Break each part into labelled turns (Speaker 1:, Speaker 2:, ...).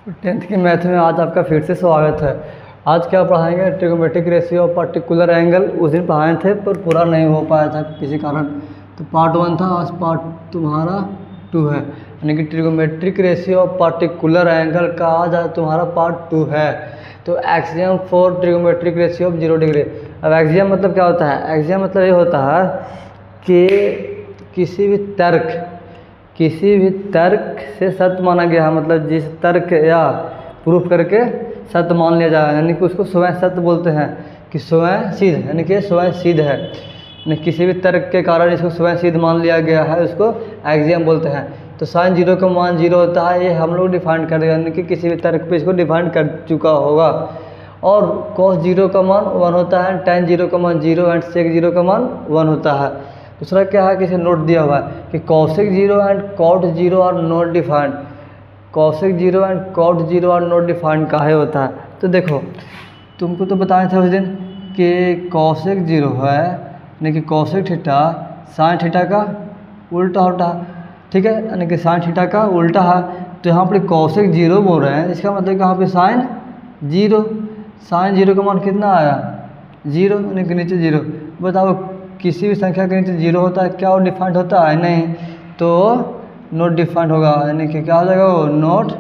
Speaker 1: 10th की math में आज आपका फिर से स्वागत है। आज क्या पढ़ाएंगे? Trigonometric ratio of particular angle. उस दिन पढ़ाए थे पर पूरा नहीं हो पाया था किसी कारण, तो पार्ट 1 था, आज पार्ट तुम्हारा 2 है, यानी कि trigonometric ratio of particular angle का आज तुम्हारा पार्ट 2 है। तो axiom for trigonometric ratio of 0 degree. अब एक्सियम मतलब क्या होता है? एक्सियम मतलब ये होता है कि किसी भी तर्क से सत्य माना गया है, मतलब जिस तर्क या प्रूफ करके सत्य मान लिया जाए, यानी कि उसको स्वयं सत्य बोलते हैं, कि स्वयं सिद्ध, यानी कि स्वयं सिद्ध है, यानी किसी भी तर्क के कारण इसको स्वयं सिद्ध मान लिया गया है, उसको एक्सियम बोलते हैं। तो साइन 0 का मान 0 होता है, ये हम लोग डिफाइन कर रहे हैं, यानी कि किसी भी तर्क पे इसको डिफाइन कर चुका होगा। और cos 0 का मान 1 होता है, tan 0 का मान 0 एंड sec 0 का मान 1 होता है। दूसरा क्या है कि इसे नोट दिया हुआ है कि cosec 0 and cot 0 are not defined. cosec 0 and cot 0 are not defined काहे होता है? तो देखो, तुमको तो बताया था उस दिन कि cosec 0 है, यानी कि cosec थीटा sin थीटा का उल्टा होता है, ठीक है, यानी कि sin थीटा का उल्टा है। तो यहाँ पर cosec 0 बोल रहे हैं, इसका मतलब यहाँ पे sin 0, sin 0 का मान कितना आया? 0, यानी कि नीचे 0। बताओ, किसी भी संख्या के नीचे 0 होता है क्या वो डिफाइंड होता है? नहीं, तो नॉट डिफाइंड होगा, यानी कि क्या हो जाएगा वो? Not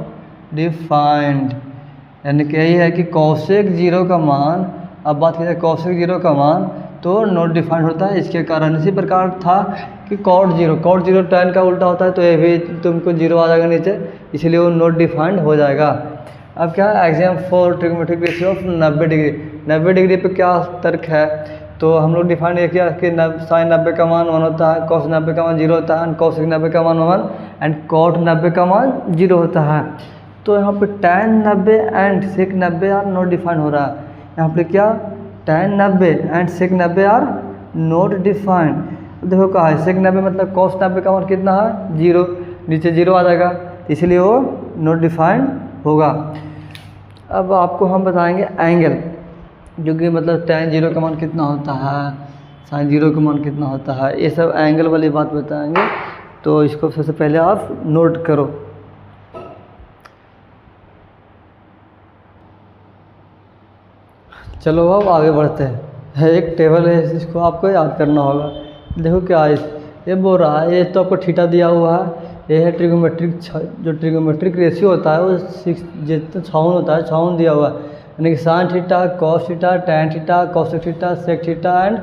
Speaker 1: defined. यानी कि यही है कि cosec 0 का मान, अब बात की जाए cosec 0 का मान, तो नॉट डिफाइंड होता है इसके कारण। इसी प्रकार था कि cot 0 tan का उल्टा होता है, तो ये भी तुमको 0 आ जाएगा नीचे, इसलिए वो नॉट डिफाइंड हो जाएगा। अब क्या है? Axiom for trigonometric ratio of 90 degree. 90 degree पे क्या तर्क है? तो हम लोग डिफाइन ये किया कि साइन 90 का मान 1 होता है, cos 90 का मान 0 होता है, एंड cosec 90 का मान 1 एंड cot 90 का मान 0 होता है। तो यहाँ पे tan 90 and sec 90 are not define हो रहा है। यहाँ पे क्या? tan 90 and sec 90 are not defined. देखो कहा है sec 90 मतलब cos 90 का मान कितना है? 0, नीचे 0 आ जाएगा, इसलिए वो नॉट डिफाइंड होगा। अब आपको हम बताएंगे एंगल, जो कि मतलब tan 0 का मान कितना होता है, sin 0 का मान कितना होता है, ये सब एंगल वाली बात बताएंगे। तो इसको सबसे पहले आप नोट करो। चलो अब आगे बढ़ते हैं। एक टेबल है, इसको आपको याद करना होगा। देखो क्या है, ये बोल रहा है, ये तो आपको थीटा दिया हुआ है, ये है ट्रिगोमेट्रिक, जो ट्रिगोमेट्रिक रेशियो होता है वो 6 जितना 56 होता है, 56 दिया हुआ है, यानी कि sin theta, cos theta, tan theta, cosec theta, sec theta and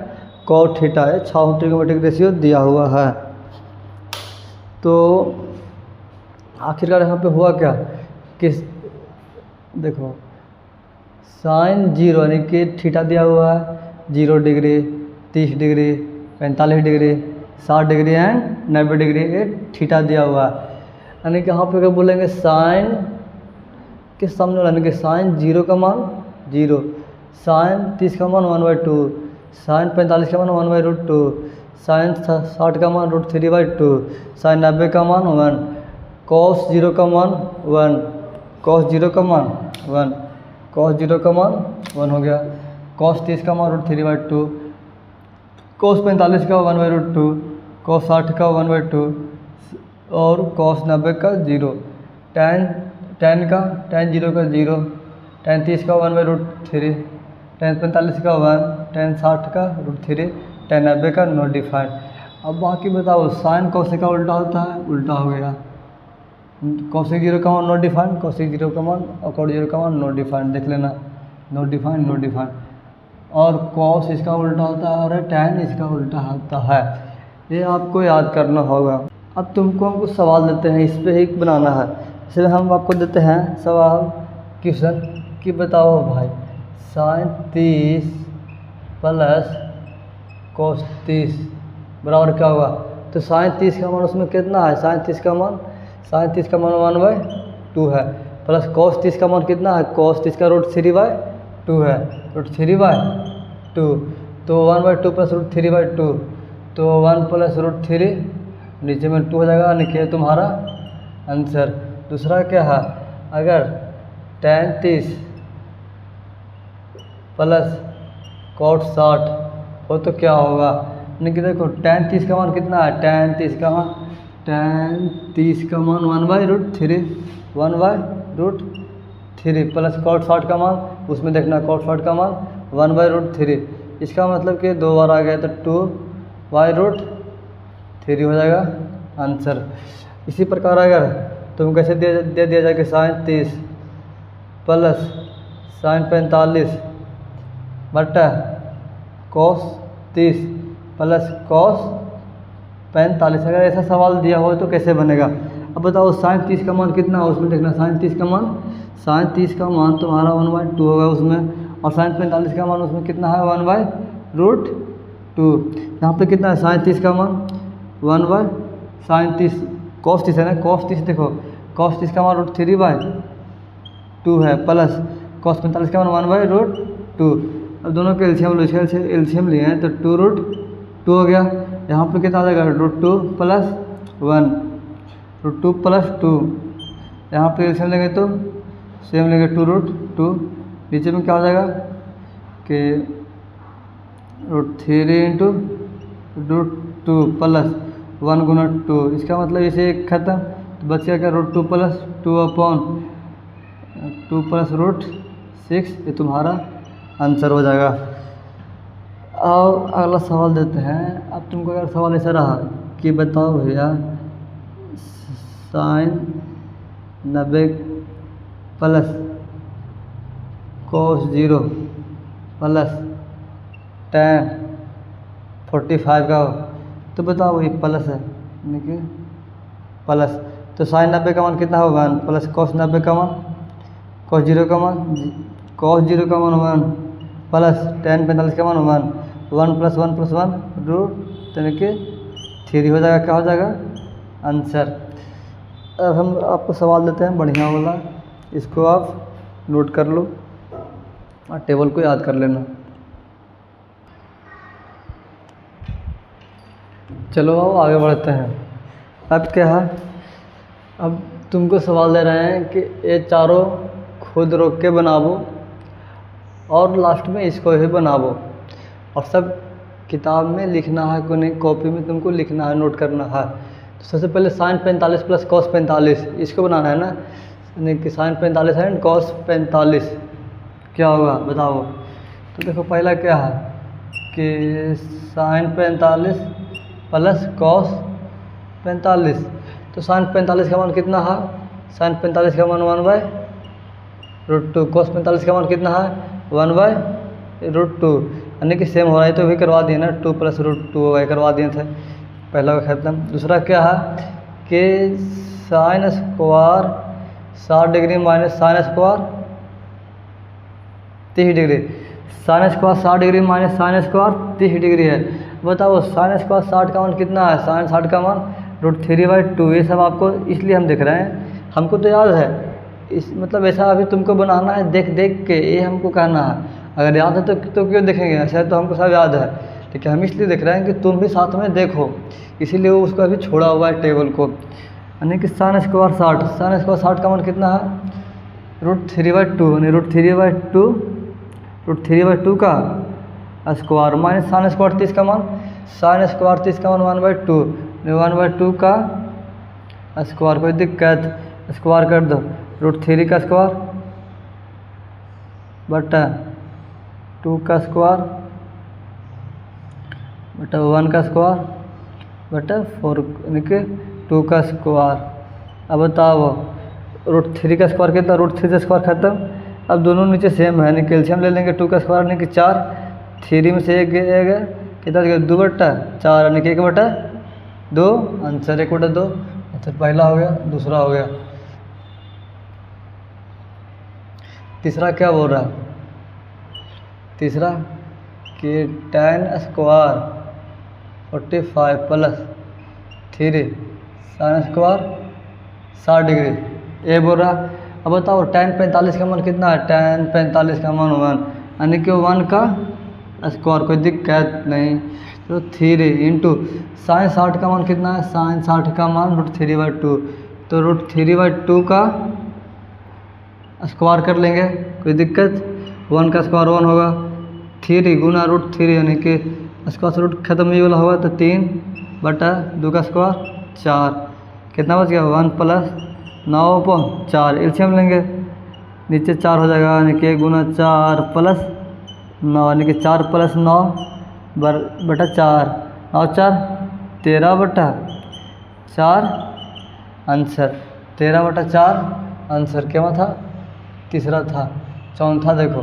Speaker 1: cot theta, है 56 ट्रिगोमेट्रिक रेशियो दिया हुआ है। तो आखिरकार यहाँ पे हुआ क्या कि देखो sin 0 यानी कि थीटा दिया हुआ है 0 degree, 30 degree, 45 degree, 60 degree and 90 degree, ये थीटा दिया हुआ है। यानी कि यहाँ पे क्या बोलेंगे? साइन के सामने यानी कि साइन 0 का मान 0, साइन 30 का मान 1/2, साइन 45 का मान 1/√2, साइन 60 का मान √3/2, साइन 90 का मान 1, cos 0 का मान 1, cos 0 का मान 1, cos 0 का मान 1 हो गया, cos 30 का मान √3/2, cos 45 का 1/√2, cos 60 का 1/2 और cos 90 का 0, tan 0 का 0, tan 30 का 1/√3, tan 45 का 1, tan 60 का √3, tan 90 का नॉट डिफाइंड। अब बाकी बताओ, साइन cosec का उल्टा होता है, उल्टा हो गया, cosec 0 का मान नॉट डिफाइंड, cosec 0 का मान और cot 0 का मान नॉट डिफाइंड, देख लेना, नॉट डिफाइंड। और cos इसका उल्टा होता है और tan इसका उल्टा होता है, ये आपको याद करना होगा। अब तुमको हमको सवाल देते हैं, इस पर ही बनाना है, इसलिए हम आपको देते हैं सवाल, क्वेश्चन कि बताओ भाई sin 30 प्लस cos 30 बराबर क्या हुआ? तो sin 30 का मान उसमें कितना है? sin 30 का मान 1/2 है, प्लस cos 30 का मान कितना है? cos 30 का √3/2 है, √3/2, तो 1/2 प्लस √3/2, तो 1 प्लस √3, नीचे में 2 हो जाएगा, लिखिए तुम्हारा आंसर। दूसरा क्या है? अगर tan 30 प्लस cot 60 हो तो क्या होगा? यानी कि देखो tan 30 का मान कितना है? tan 30 का मान 1/√3 3 प्लस कॉट 60 का मान, उसमें देखना कॉट 60 का मान 1/√3। इसका मतलब कि 2 बार आ गया तो 2/√3 हो जाएगा आंसर। इसी प्रकार अगर तुम कैसे दे दिया जाए कि sin 30 प्लस sin 45 बटा cos 30 प्लस cos 45, अगर ऐसा सवाल दिया हो तो कैसे बनेगा। अब बताओ sin 30 का मान कितना है, उसमें देखना sin 30 का मान तुम्हारा 1/2 होगा उसमें, और sin 45 का मान उसमें कितना है 1/√2। यहाँ पे कितना है sin 30 का मान 1/sin 30 cos 30 है ना, cos 30 देखो cos 30 का मान √3/2 है प्लस cos 45 का मान 1/√2। अब दोनों के एलसीएम लिए हैं तो 2√2 हो गया। यहाँ पे कितना आ जाएगा √2 प्लस 1, √2 प्लस 2। यहाँ पे एलसीएम लेंगे तो सेम लेंगे 2√2। नीचे में क्या हो जाएगा कि √3 इंटू √2 प्लस 1 गुना 2। इसका मतलब इसे खत्म तो बच गया क्या √2 प्लस 2 प्लस √6, ये तुम्हारा आंसर हो जाएगा। अब अगला सवाल देते हैं। अब तुमको अगर सवाल ऐसा रहा कि बताओ भैया sin 90 plus cos 0 plus tan 45 का हो, तो बताओ ये प्लस है यानी कि प्लस, तो sin 90 का मान कितना होगा 1 प्लस cos 90 का मान cos 0 का मान 1 प्लस tan 45 का मान 1 प्लस 1 प्लस 1 रूट यानी कि 3 हो जाएगा। क्या हो जाएगा आंसर। अब हम आपको सवाल देते हैं बढ़िया वाला, इसको आप नोट कर लो और टेबल को याद कर लेना। चलो अब आगे बढ़ते हैं। अब क्या है, अब तुमको सवाल दे रहे हैं कि ये चारों खुद रोक के बनावो और लास्ट में इसको ही बनावो, और सब किताब में लिखना है को नहीं, कॉपी में तुमको लिखना है, नोट करना है। तो सबसे पहले sin 45 प्लस cos 45 इसको बनाना है ना, यानी कि sin 45 एंड cos 45 क्या होगा बताओ। तो देखो पहला क्या है कि sin 45 प्लस cos 45, तो sin 45 का मान कितना है, sin 45 का मान 1/√2, cos 45 का मान कितना है 1/√2, यानी कि सेम हो रहा है तो भी करवा दिए ना, 2 प्लस √2 होगा, करवा दिए थे, पहला का खत्म। दूसरा क्या है कि sin square 60 degree minus sin square 30 degree, sin square 60 degree minus sin square 30 degree है। बताओ sin स्क्वायर 60 का मान कितना है, sin 60 का मान √3/2। ये सब आपको इसलिए हम देख रहे हैं, हमको तो याद है, इस मतलब ऐसा अभी तुमको बनाना है देख देख के, ये हमको कहना है। अगर याद है तो क्यों देखेंगे, ऐसा तो हमको सब याद है, लेकिन हम इसलिए देख रहे हैं कि तुम भी साथ में देखो, इसीलिए वो उसको अभी छोड़ा हुआ है टेबल को। यानी कि sin स्क्वायर 60 का मान कितना है √3/2, यानी √3/2 का स्क्वायर माइनस sin स्क्वायर 30 का मान 1/2, 1/2 का स्क्वायर, कोई दिक्कत स्क्वायर कर दो, √3 का स्क्वायर बटा 2 का स्क्वायर बटा 1 का स्क्वायर बटा 4, यानी कि 2 का स्क्वायर। अब बताओ √3 का स्क्वायर कितना, √3 से स्क्वायर खत्म। अब दोनों नीचे सेम है, यानी कैल्शियम ले लेंगे 2 का स्क्वायर यानी कि 4, 3 में से 1 गया कितना, 2/4 यानी कि 1/2 आंसर, 1/2 आंसर पहला हो गया। दूसरा हो गया, तीसरा क्या बोल रहा है, तीसरा कि tan square 45 plus 3 sin square 60 degree, ये बोल रहा। अब बताओ tan 45 का मान कितना है, tan 45 का मान 1, यानी कि 1 का स्क्वायर, कोई दिक्कत नहीं। तो 3 इंटू sin 60 का मान कितना है, sin 60 का मान √3/2, तो √3/2 का स्क्वायर कर लेंगे, कोई दिक्कत, 1 का स्क्वायर 1 होगा, 3 गुना √3 यानी कि स्क्वायर से रूट खत्म ही वाला होगा, तो 3/2 का स्क्वायर 4, कितना बच गया 1 प्लस 9/4, एलसीएम लेंगे नीचे 4 हो जाएगा, यानी कि गुना 4 प्लस 9, यानी कि 4 प्लस 9 बटा 4, 9 4 13 बटा 4 आंसर 13 बटा 4 आंसर। क्या था? तीसरा था। चौथा देखो,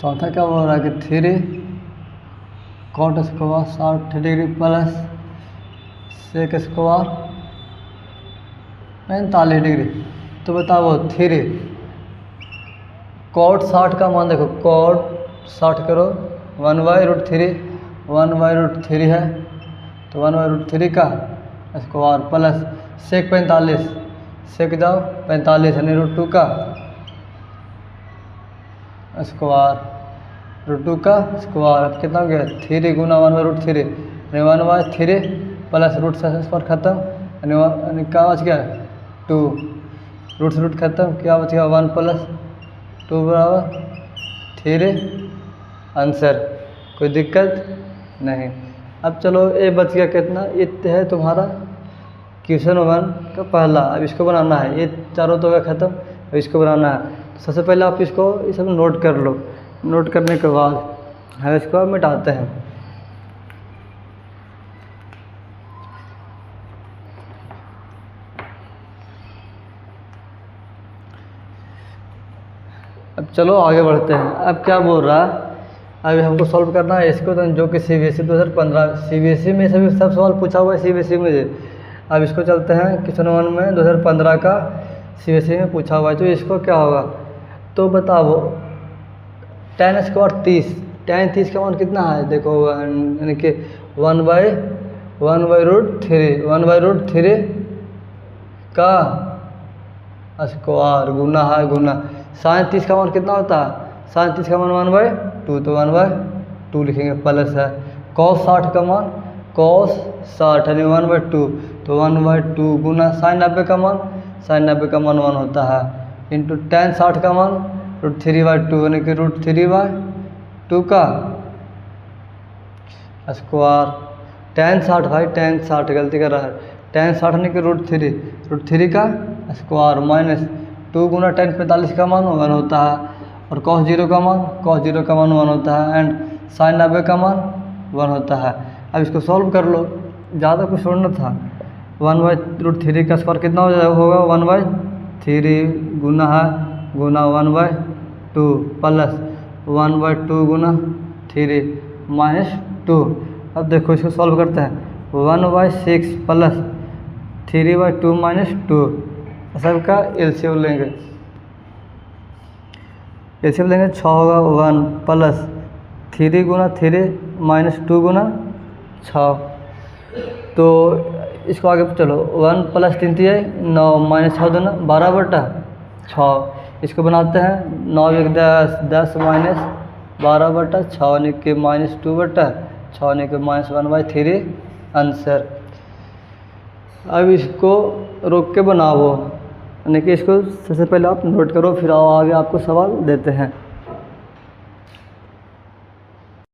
Speaker 1: चौथा क्या बोल रहा है कि 3 cot square 60 degree plus sec square 45 degree. तो बताओ 3 कॉट 60 का मान देखो, कॉट 60 करो 1/√3, 1/√3 है तो 1/√3 का स्क्वायर प्लस सेक 45, सेक जाओ 45 यानी √2 का स्क्वायर, √2 का स्क्वायर। अब कितना हो गया? 3 गुना 1/√3 यानी 1/3 प्लस रूट से पर खत्म, यानी क्या बच गया? 2, रूट से रूट खत्म, क्या बच गया? 1 प्लस 2 बराबर 3 आंसर। कोई दिक्कत नहीं। अब चलो ये बच गया कितना? ये है तुम्हारा क्वेश्चन 1 का पहला। अब इसको बनाना है, ये चारों तो गया खत्म, अब इसको बनाना है। तो सबसे पहले आप इसको ये सब नोट कर लो। नोट करने के बाद हम इसको मिटाते हैं। अब चलो आगे बढ़ते हैं। अब क्या बोल रहा है? अभी हमको सॉल्व करना है इसको, तो जो कि CBSE 2015 CBSE में सभी सब सवाल पूछा हुआ है CBSE में। अब इसको चलते हैं क्वेश्चन 1 में 2015 का CBSE में पूछा हुआ है। तो इसको क्या होगा? तो बताओ tan स्क्वायर 30, tan 30 का मान कितना है? देखो यानी कि 1/√3 का स्क्वायर गुना है गुना sin 30 का मान कितना होता है? sin 30 का मान 1/2, तो 1/2 लिखेंगे प्लस है। cos 60 का मान cos 60 यानी 1/2, तो 1/2 गुना sin 90 का मान, sin 90 का मान 1 होता है, इंटू tan 60 का मान √3/2 यानी कि √3/2 का स्क्वायर। tan 60 भाई tan 60 गलती कर रहा है, tan 60 यानी कि √3 का स्क्वायर माइनस 2 गुना tan 45 का मान 1 होता है, और cos 0 का मान 1 होता है, एंड sin 90 का मान 1 होता है। अब इसको सॉल्व कर लो, ज़्यादा कुछ छोड़ना था। 1/√3 का स्क्वायर कितना हो जाएगा? होगा 1/3 गुना है गुना 1/2 प्लस 1/2 गुना 3 माइनस 2। अब देखो इसको सॉल्व करते हैं। 1/6 प्लस 3/2 माइनस 2, सबका एलसीएम लेंगे। एलसीएम लेंगे 6 होगा 1 प्लस 3 गुना 3 माइनस 2 गुना 6। तो इसको आगे चलो 1 प्लस 3 है 9 माइनस 6 दूना 12/6। इसको बनाते हैं 9 1 10 10 माइनस 12/6 यानी कि माइनस 2/6 यानी कि माइनस 1/3 आंसर। अब इसको रोक के बनाओ, यानी कि इसको सबसे पहले आप नोट करो, फिर आओ आगे आपको सवाल देते हैं।